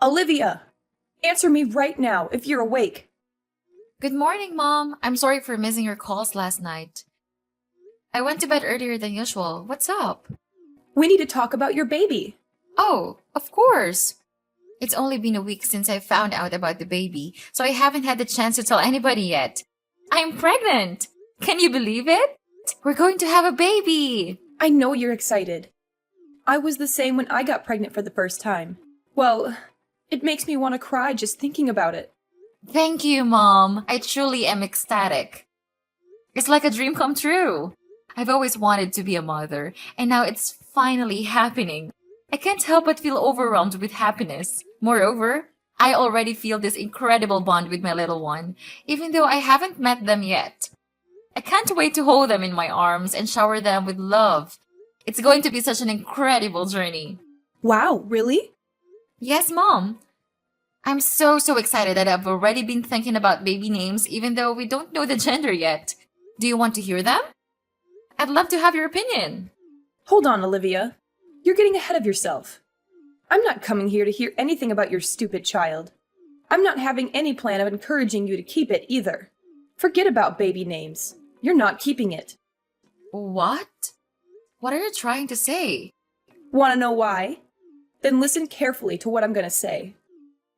Olivia! Answer me right now if you're awake. Good morning, Mom. I'm sorry for missing your calls last night. I went to bed earlier than usual. What's up? We need to talk about your baby. Oh, of course. It's only been a week since I found out about the baby, so I haven't had the chance to tell anybody yet. I'm pregnant! Can you believe it? We're going to have a baby! I know you're excited. I was the same when I got pregnant for the first time. Well, it makes me want to cry just thinking about it. Thank you, Mom. I truly am ecstatic. It's like a dream come true. I've always wanted to be a mother, and now it's finally happening. I can't help but feel overwhelmed with happiness. Moreover, I already feel this incredible bond with my little one, even though I haven't met them yet. I can't wait to hold them in my arms and shower them with love. It's going to be such an incredible journey. Wow, really? Yes, Mom. I'm so excited that I've already been thinking about baby names even though we don't know the gender yet. Do you want to hear them? I'd love to have your opinion. Hold on, Olivia. You're getting ahead of yourself. I'm not coming here to hear anything about your stupid child. I'm not having any plan of encouraging you to keep it either. Forget about baby names. You're not keeping it. What? What are you trying to say? Want to know why? Then listen carefully to what I'm going to say.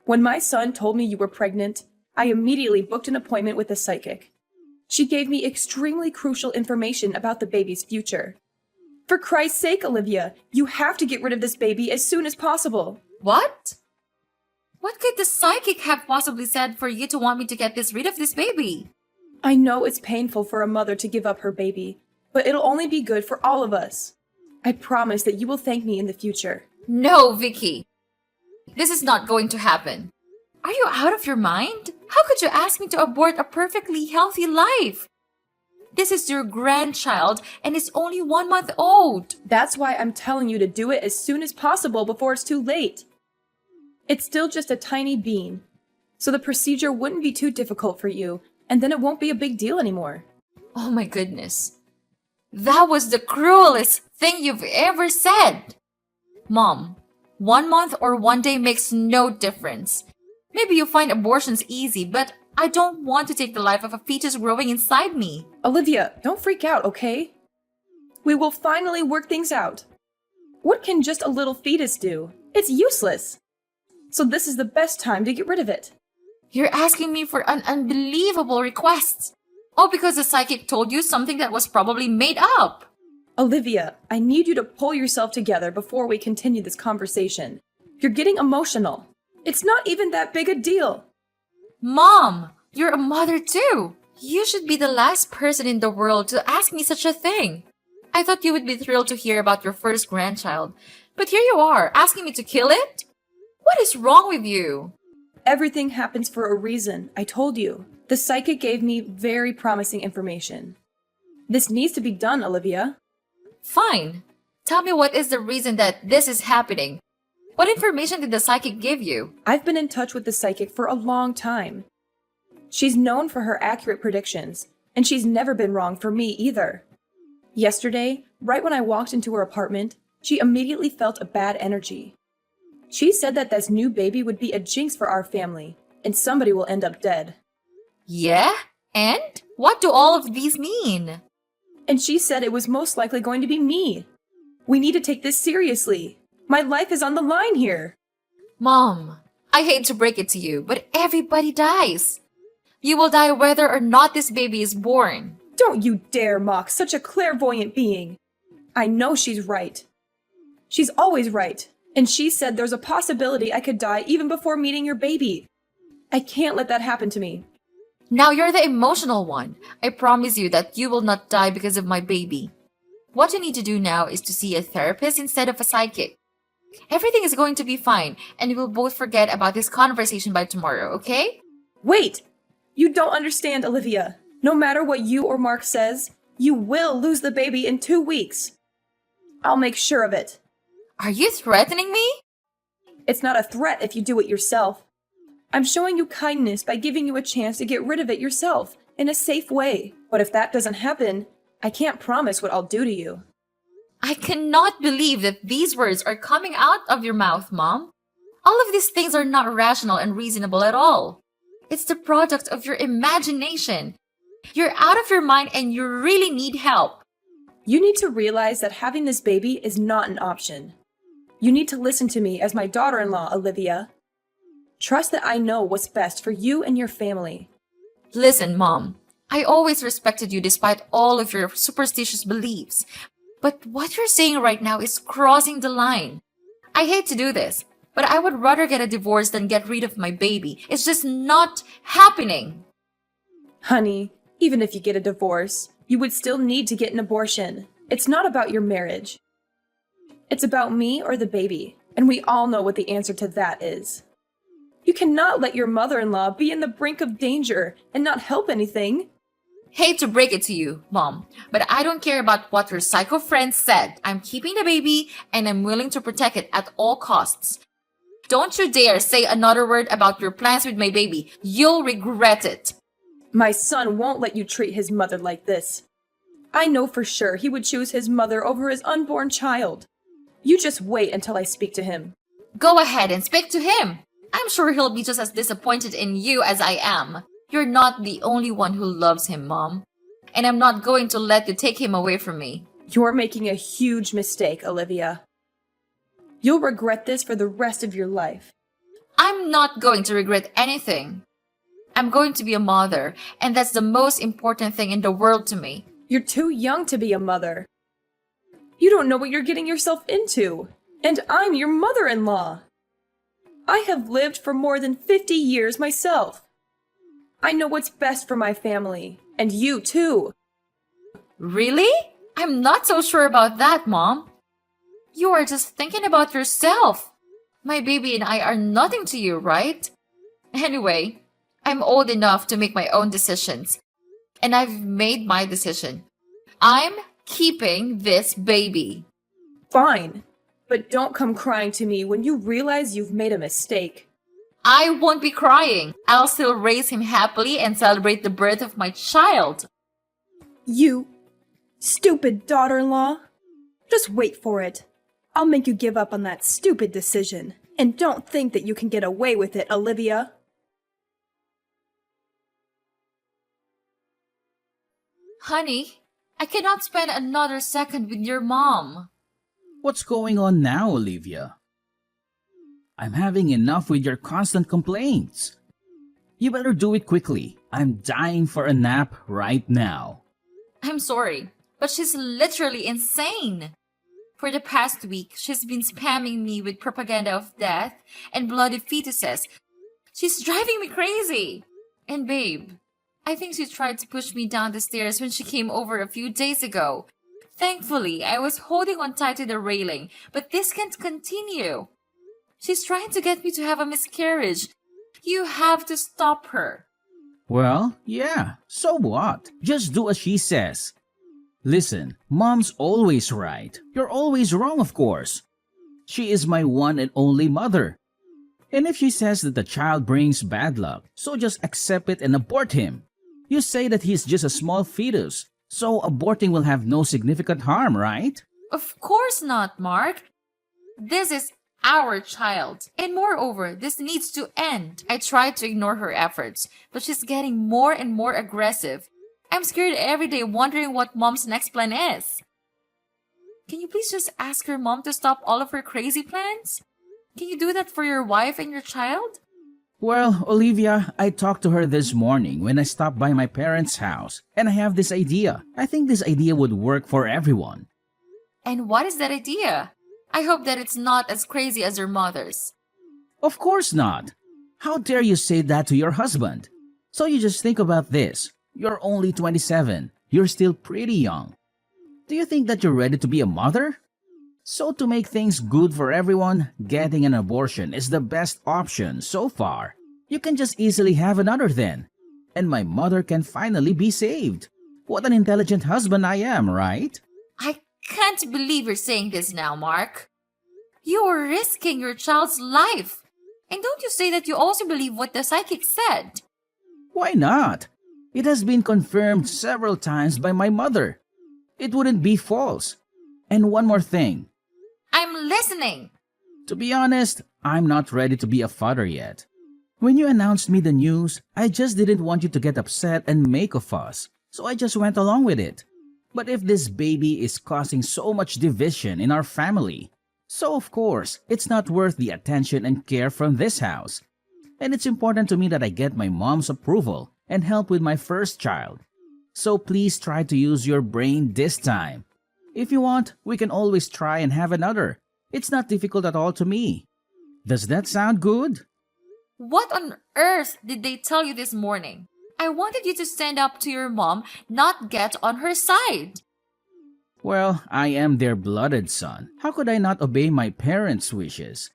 When my son told me you were pregnant, I immediately booked an appointment with a psychic. She gave me extremely crucial information about the baby's future. For Christ's sake, Olivia, you have to get rid of this baby as soon as possible. What? What could the psychic have possibly said for you to want me to get rid of this baby? I know it's painful for a mother to give up her baby, but it'll only be good for all of us. I promise that you will thank me in the future. No, Vicky. This is not going to happen. Are you out of your mind? How could you ask me to abort a perfectly healthy life? This is your grandchild and it's only 1 month old. That's why I'm telling you to do it as soon as possible before it's too late. It's still just a tiny bean, so the procedure wouldn't be too difficult for you, and then it won't be a big deal anymore. Oh my goodness. That was the cruelest thing you've ever said. Mom, 1 month or 1 day makes no difference. Maybe you find abortions easy, but I don't want to take the life of a fetus growing inside me. Olivia, don't freak out, okay? We will finally work things out. What can just a little fetus do? It's useless. So this is the best time to get rid of it. You're asking me for an unbelievable request. All because the psychic told you something that was probably made up. Olivia, I need you to pull yourself together before we continue this conversation. You're getting emotional. It's not even that big a deal. Mom, you're a mother too. You should be the last person in the world to ask me such a thing. I thought you would be thrilled to hear about your first grandchild. But here you are, asking me to kill it? What is wrong with you? Everything happens for a reason, I told you. The psychic gave me very promising information. This needs to be done, Olivia. Fine. Tell me what is the reason that this is happening. What information did the psychic give you? I've been in touch with the psychic for a long time. She's known for her accurate predictions, and she's never been wrong for me either. Yesterday, right when I walked into her apartment, she immediately felt a bad energy. She said that this new baby would be a jinx for our family, and somebody will end up dead. Yeah? And? What do all of these mean? And she said it was most likely going to be me. We need to take this seriously. My life is on the line here. Mom, I hate to break it to you, but everybody dies. You will die whether or not this baby is born. Don't you dare mock such a clairvoyant being. I know she's right. She's always right. And she said there's a possibility I could die even before meeting your baby. I can't let that happen to me. Now you're the emotional one. I promise you that you will not die because of my baby. What you need to do now is to see a therapist instead of a psychic. Everything is going to be fine, and we will both forget about this conversation by tomorrow, okay? Wait! You don't understand, Olivia. No matter what you or Mark says, you will lose the baby in 2 weeks. I'll make sure of it. Are you threatening me? It's not a threat if you do it yourself. I'm showing you kindness by giving you a chance to get rid of it yourself in a safe way. But if that doesn't happen, I can't promise what I'll do to you. I cannot believe that these words are coming out of your mouth, Mom. All of these things are not rational and reasonable at all. It's the product of your imagination. You're out of your mind and you really need help. You need to realize that having this baby is not an option. You need to listen to me as my daughter-in-law, Olivia. Trust that I know what's best for you and your family. Listen, Mom, I always respected you despite all of your superstitious beliefs. But what you're saying right now is crossing the line. I hate to do this, but I would rather get a divorce than get rid of my baby. It's just not happening. Honey, even if you get a divorce, you would still need to get an abortion. It's not about your marriage. It's about me or the baby, and we all know what the answer to that is. You cannot let your mother-in-law be in the brink of danger and not help anything. Hate to break it to you, Mom, but I don't care about what your psycho friend said. I'm keeping the baby, and I'm willing to protect it at all costs. Don't you dare say another word about your plans with my baby. You'll regret it. My son won't let you treat his mother like this. I know for sure he would choose his mother over his unborn child. You just wait until I speak to him. Go ahead and speak to him. I'm sure he'll be just as disappointed in you as I am. You're not the only one who loves him, Mom. And I'm not going to let you take him away from me. You're making a huge mistake, Olivia. You'll regret this for the rest of your life. I'm not going to regret anything. I'm going to be a mother, and that's the most important thing in the world to me. You're too young to be a mother. You don't know what you're getting yourself into. And I'm your mother-in-law. I have lived for more than 50 years myself. I know what's best for my family, and you too. Really? I'm not so sure about that, Mom. You are just thinking about yourself. My baby and I are nothing to you, right? Anyway, I'm old enough to make my own decisions. And I've made my decision. I'm keeping this baby. Fine, but don't come crying to me when you realize you've made a mistake. I won't be crying. I'll still raise him happily and celebrate the birth of my child. You stupid daughter-in-law. Just wait for it. I'll make you give up on that stupid decision. And don't think that you can get away with it, Olivia. Honey, I cannot spend another second with your mom. What's going on now, Olivia? I'm having enough with your constant complaints. You better do it quickly. I'm dying for a nap right now. I'm sorry, but she's literally insane. For the past week, she's been spamming me with propaganda of death and bloody fetuses. She's driving me crazy. And babe, I think she tried to push me down the stairs when she came over a few days ago. Thankfully, I was holding on tight to the railing, but this can't continue. She's trying to get me to have a miscarriage. You have to stop her. Well, yeah, so what? Just do as she says. Listen, Mom's always right. You're always wrong, of course. She is my one and only mother. And if she says that the child brings bad luck, so just accept it and abort him. You say that he's just a small fetus, so aborting will have no significant harm, right? Of course not, Mark. This is our child. And moreover, this needs to end. I tried to ignore her efforts, but she's getting more and more aggressive. I'm scared every day wondering what Mom's next plan is. Can you please just ask your mom to stop all of her crazy plans? Can you do that for your wife and your child? Well, Olivia, I talked to her this morning when I stopped by my parents' house, and I have this idea. I think this idea would work for everyone. And what is that idea? I hope that it's not as crazy as your mother's. Of course not. How dare you say that to your husband? So you just think about this. You're only 27. You're still pretty young. Do you think that you're ready to be a mother? So to make things good for everyone, getting an abortion is the best option so far. You can just easily have another then. And my mother can finally be saved. What an intelligent husband I am, right? I can't believe you're saying this now, Mark. You are risking your child's life. And don't you say that you also believe what the psychic said? Why not? It has been confirmed several times by my mother. It wouldn't be false. And one more thing. I'm listening. To be honest, I'm not ready to be a father yet. When you announced me the news, I just didn't want you to get upset and make a fuss, so I just went along with it. But if this baby is causing so much division in our family, so of course, it's not worth the attention and care from this house. And it's important to me that I get my mom's approval and help with my first child. So please try to use your brain this time. If you want, we can always try and have another. It's not difficult at all to me. Does that sound good? What on earth did they tell you this morning? I wanted you to stand up to your mom, not get on her side. Well, I am their blooded son. How could I not obey my parents' wishes?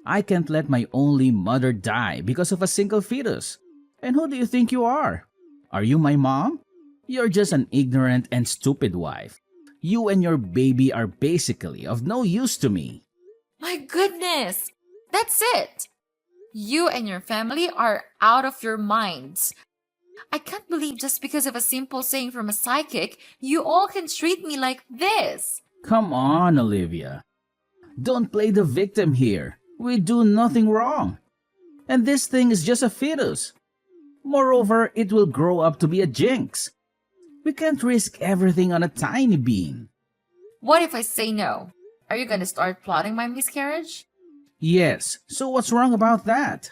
I can't let my only mother die because of a single fetus. And who do you think you are? Are you my mom? You're just an ignorant and stupid wife. You and your baby are basically of no use to me. My goodness! That's it! You and your family are out of your minds. I can't believe just because of a simple saying from a psychic, you all can treat me like this. Come on, Olivia. Don't play the victim here. We do nothing wrong. And this thing is just a fetus. Moreover, it will grow up to be a jinx. We can't risk everything on a tiny bean. What if I say no? Are you gonna start plotting my miscarriage? Yes, so what's wrong about that?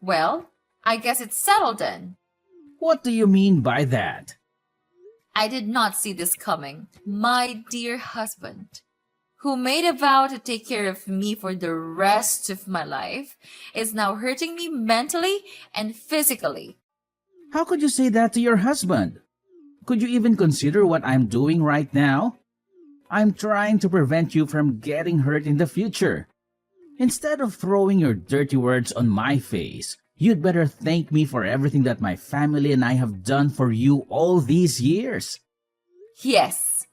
Well, I guess it's settled then. What do you mean by that? I did not see this coming. My dear husband, who made a vow to take care of me for the rest of my life, is now hurting me mentally and physically. How could you say that to your husband? Could you even consider what I'm doing right now? I'm trying to prevent you from getting hurt in the future. Instead of throwing your dirty words on my face, you'd better thank me for everything that my family and I have done for you all these years. Yes,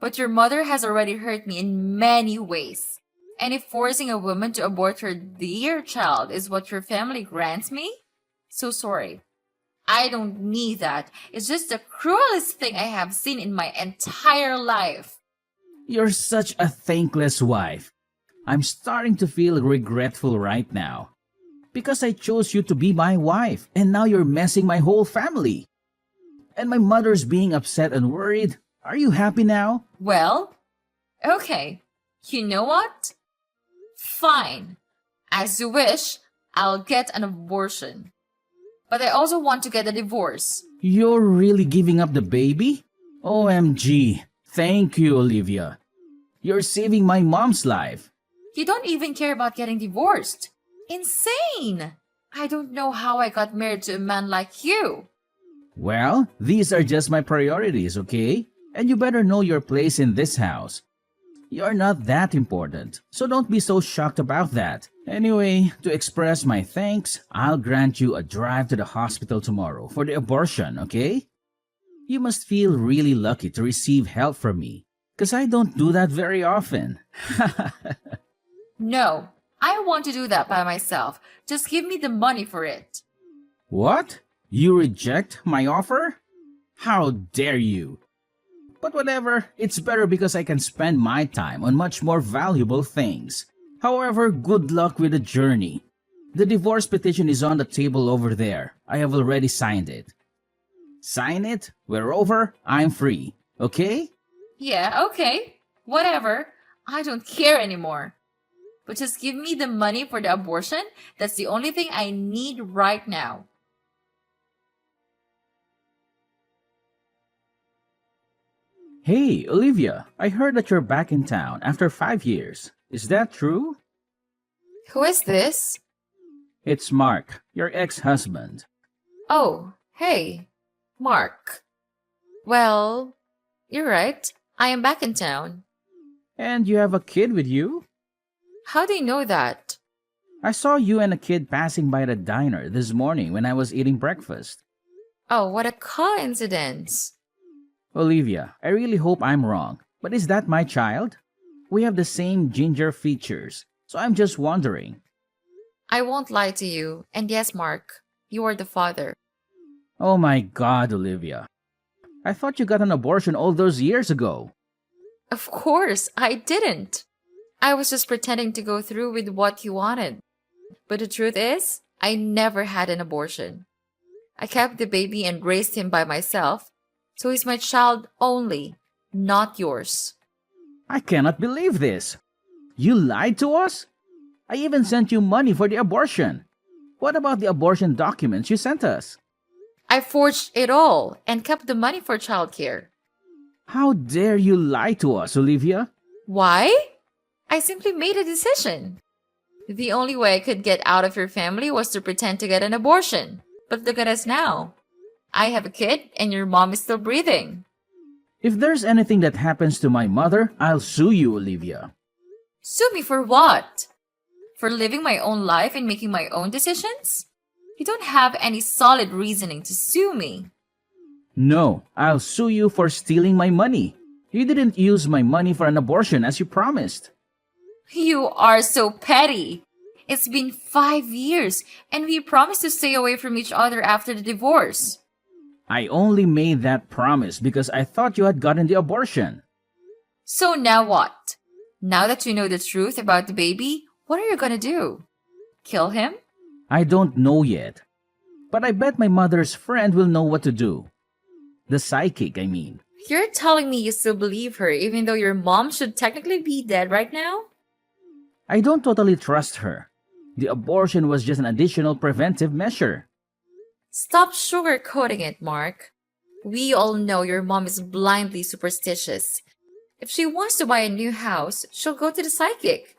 but your mother has already hurt me in many ways. And if forcing a woman to abort her dear child is what your family grants me, so sorry. I don't need that. It's just the cruelest thing I have seen in my entire life. You're such a thankless wife. I'm starting to feel regretful right now. Because I chose you to be my wife, and now you're messing my whole family. And my mother's being upset and worried. Are you happy now? Well, okay. You know what? Fine. As you wish, I'll get an abortion. But I also want to get a divorce. You're really giving up the baby? OMG. Thank you, Olivia. You're saving my mom's life. You don't even care about getting divorced. Insane! I don't know how I got married to a man like you. Well, these are just my priorities, okay? And you better know your place in this house. You're not that important, so don't be so shocked about that. Anyway, to express my thanks, I'll grant you a drive to the hospital tomorrow for the abortion, okay? You must feel really lucky to receive help from me, because I don't do that very often. No, I want to do that by myself. Just give me the money for it. What? You reject my offer? How dare you? But whatever, it's better because I can spend my time on much more valuable things. However, good luck with the journey. The divorce petition is on the table over there. I have already signed it. Sign it, we're over, I'm free. Okay? Yeah, okay. Whatever. I don't care anymore. But just give me the money for the abortion. That's the only thing I need right now. Hey, Olivia, I heard that you're back in town after 5 years. Is that true? Who is this? It's Mark, your ex-husband. Oh, hey, Mark. Well, you're right. I am back in town. And you have a kid with you? How do you know that? I saw you and a kid passing by the diner this morning when I was eating breakfast. Oh, what a coincidence. Olivia, I really hope I'm wrong, but is that my child? We have the same ginger features, so I'm just wondering. I won't lie to you. And yes, Mark, you are the father. Oh my God, Olivia. I thought you got an abortion all those years ago. Of course, I didn't. I was just pretending to go through with what you wanted. But the truth is, I never had an abortion. I kept the baby and raised him by myself, so he's my child only, not yours. I cannot believe this. You lied to us? I even sent you money for the abortion. What about the abortion documents you sent us? I forged it all and kept the money for childcare. How dare you lie to us, Olivia? Why? I simply made a decision. The only way I could get out of your family was to pretend to get an abortion. But look at us now. I have a kid and your mom is still breathing. If there's anything that happens to my mother, I'll sue you, Olivia. Sue me for what? For living my own life and making my own decisions? You don't have any solid reasoning to sue me. No, I'll sue you for stealing my money. You didn't use my money for an abortion as you promised. You are so petty. It's been 5 years and we promised to stay away from each other after the divorce. I only made that promise because I thought you had gotten the abortion. So now what? Now that you know the truth about the baby, what are you gonna do? Kill him? I don't know yet. But I bet my mother's friend will know what to do. The psychic, I mean. You're telling me you still believe her even though your mom should technically be dead right now? I don't totally trust her. The abortion was just an additional preventive measure. Stop sugarcoating it, Mark. We all know your mom is blindly superstitious. If she wants to buy a new house, she'll go to the psychic.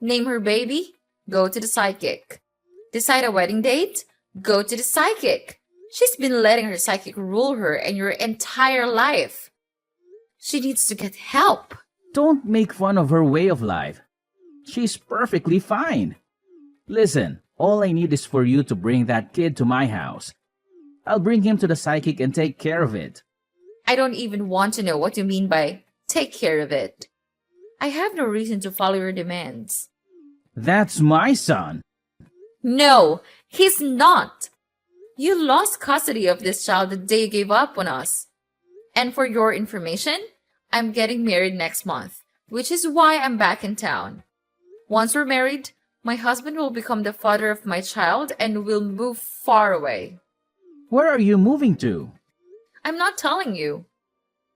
Name her baby? Go to the psychic. Decide a wedding date? Go to the psychic. She's been letting her psychic rule her and your entire life. She needs to get help. Don't make fun of her way of life. She's perfectly fine. Listen, all I need is for you to bring that kid to my house. I'll bring him to the psychic and take care of it. I don't even want to know what you mean by take care of it. I have no reason to follow your demands. That's my son. No, he's not. You lost custody of this child the day you gave up on us. And for your information, I'm getting married next month, which is why I'm back in town. Once we're married, my husband will become the father of my child and will move far away. Where are you moving to? I'm not telling you.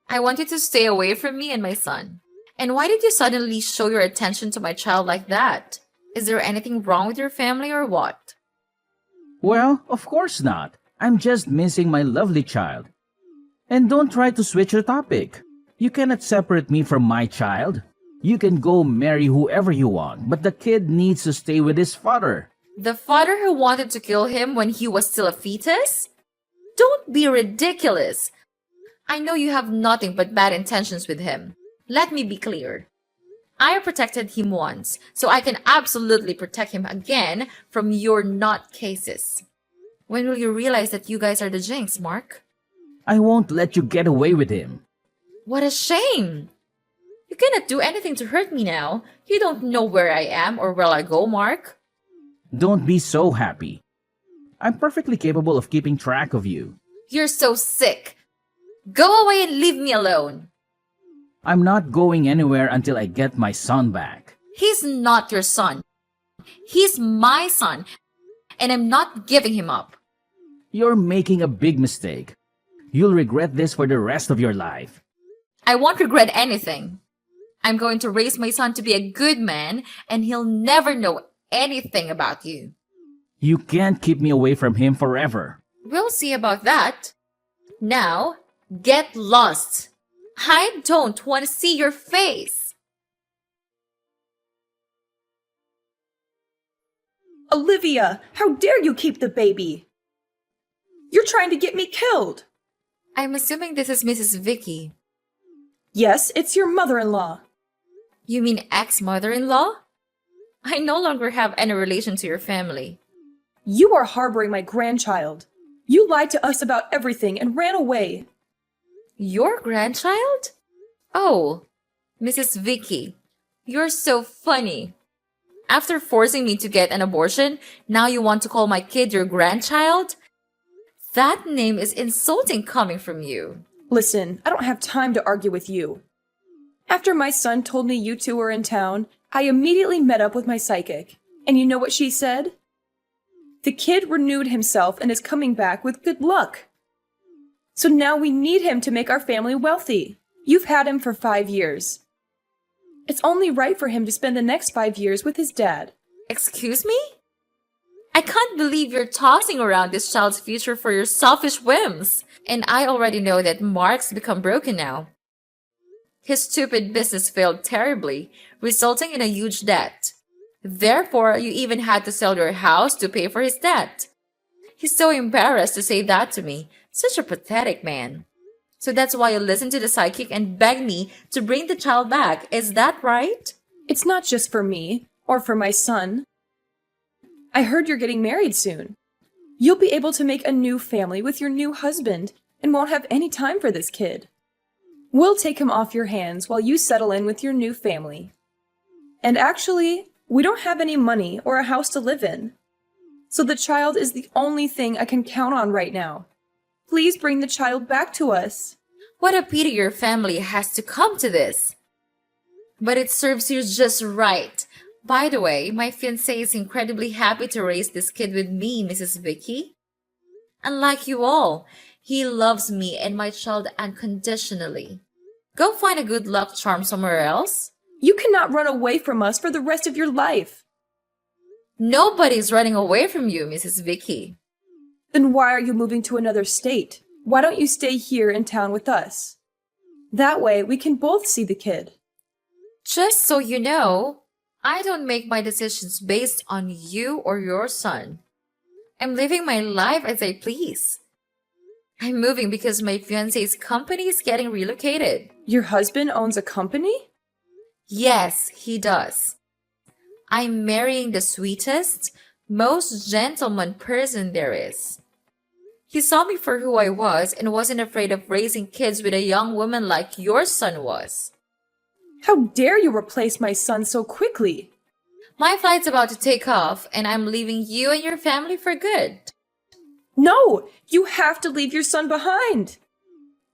I want you to stay away from me and my son. And why did you suddenly show your attention to my child like that? Is there anything wrong with your family or what? Well, of course not. I'm just missing my lovely child. And don't try to switch the topic. You cannot separate me from my child. You can go marry whoever you want, but the kid needs to stay with his father. The father who wanted to kill him when he was still a fetus? Don't be ridiculous. I know you have nothing but bad intentions with him. Let me be clear. I protected him once, so I can absolutely protect him again from your nutcases. When will you realize that you guys are the jinx, Mark? I won't let you get away with him. What a shame! You cannot do anything to hurt me now. You don't know where I am or where I go, Mark. Don't be so happy. I'm perfectly capable of keeping track of you. You're so sick. Go away and leave me alone. I'm not going anywhere until I get my son back. He's not your son. He's my son, and I'm not giving him up. You're making a big mistake. You'll regret this for the rest of your life. I won't regret anything. I'm going to raise my son to be a good man, and he'll never know anything about you. You can't keep me away from him forever. We'll see about that. Now, get lost. I don't want to see your face. Olivia, how dare you keep the baby? You're trying to get me killed. I'm assuming this is Mrs. Vicky. Yes, it's your mother-in-law. You mean ex-mother-in-law? I no longer have any relation to your family. You are harboring my grandchild. You lied to us about everything and ran away. Your grandchild? Oh, Mrs. Vicky, you're so funny. After forcing me to get an abortion, now you want to call my kid your grandchild? That name is insulting coming from you. Listen, I don't have time to argue with you. After my son told me you two were in town, I immediately met up with my psychic. And you know what she said? The kid renewed himself and is coming back with good luck. So now we need him to make our family wealthy. You've had him for 5 years. It's only right for him to spend the next 5 years with his dad. Excuse me? I can't believe you're tossing around this child's future for your selfish whims. And I already know that Mark's become broken now. His stupid business failed terribly, resulting in a huge debt. Therefore, you even had to sell your house to pay for his debt. He's so embarrassed to say that to me. Such a pathetic man. So that's why you listened to the psychic and begged me to bring the child back. Is that right? It's not just for me, or for my son. I heard you're getting married soon. You'll be able to make a new family with your new husband and won't have any time for this kid. We'll take him off your hands while you settle in with your new family. And actually, we don't have any money or a house to live in. So the child is the only thing I can count on right now. Please bring the child back to us. What a pity your family has to come to this. But it serves you just right. By the way, my fiancé is incredibly happy to raise this kid with me, Mrs. Vicky. Unlike you all, he loves me and my child unconditionally. Go find a good luck charm somewhere else. You cannot run away from us for the rest of your life. Nobody's running away from you, Mrs. Vicky. Then why are you moving to another state? Why don't you stay here in town with us? That way we can both see the kid. Just so you know, I don't make my decisions based on you or your son. I'm living my life as I please. I'm moving because my fiancé's company is getting relocated. Your husband owns a company? Yes, he does. I'm marrying the sweetest, most gentleman person there is. He saw me for who I was and wasn't afraid of raising kids with a young woman like your son was. How dare you replace my son so quickly? My flight's about to take off and I'm leaving you and your family for good. No! You have to leave your son behind!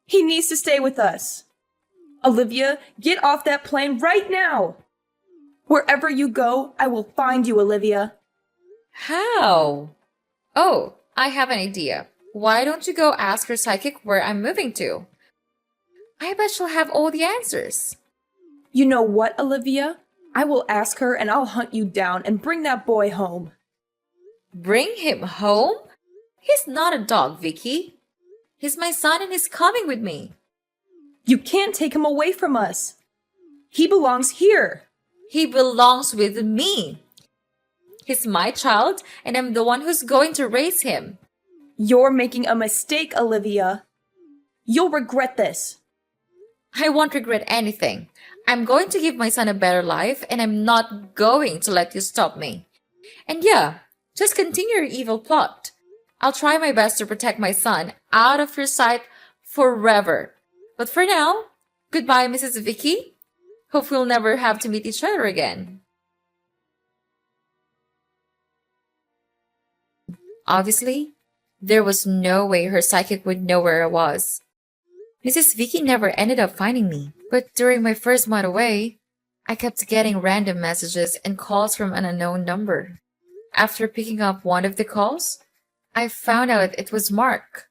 He needs to stay with us. Olivia, get off that plane right now! Wherever you go, I will find you, Olivia. How? Oh, I have an idea. Why don't you go ask her psychic where I'm moving to? I bet she'll have all the answers. You know what, Olivia? I will ask her and I'll hunt you down and bring that boy home. Bring him home? He's not a dog, Vicky. He's my son and he's coming with me. You can't take him away from us. He belongs here. He belongs with me. He's my child and I'm the one who's going to raise him. You're making a mistake, Olivia. You'll regret this. I won't regret anything. I'm going to give my son a better life and I'm not going to let you stop me. And yeah, just continue your evil plot. I'll try my best to protect my son out of your sight forever. But for now, goodbye, Mrs. Vicky. Hope we'll never have to meet each other again. Obviously, there was no way her psychic would know where I was. Mrs. Vicky never ended up finding me, but during my first month away, I kept getting random messages and calls from an unknown number. After picking up one of the calls, I found out it was Mark.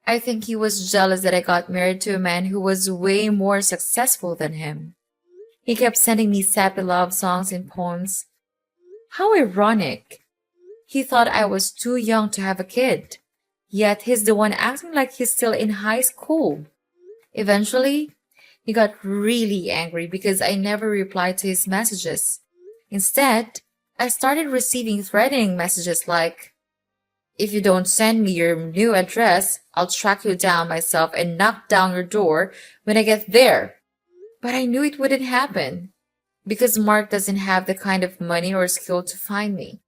I think he was jealous that I got married to a man who was way more successful than him. He kept sending me sappy love songs and poems. How ironic. He thought I was too young to have a kid. Yet he's the one acting like he's still in high school. Eventually, he got really angry because I never replied to his messages. Instead, I started receiving threatening messages like, "If you don't send me your new address, I'll track you down myself and knock down your door when I get there." But I knew it wouldn't happen because Mark doesn't have the kind of money or skill to find me.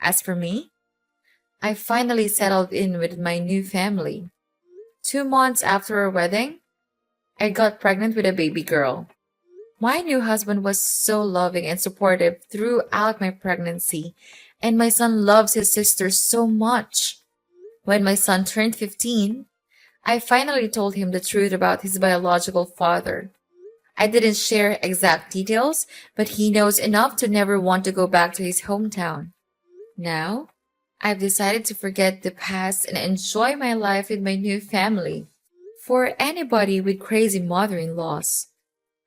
As for me, I finally settled in with my new family. 2 months after our wedding, I got pregnant with a baby girl. My new husband was so loving and supportive throughout my pregnancy, and my son loves his sister so much. When my son turned 15, I finally told him the truth about his biological father. I didn't share exact details, but he knows enough to never want to go back to his hometown. Now, I've decided to forget the past and enjoy my life with my new family. For anybody with crazy mother-in-laws,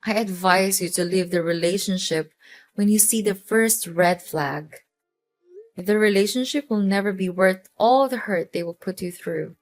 I advise you to leave the relationship when you see the first red flag. The relationship will never be worth all the hurt they will put you through.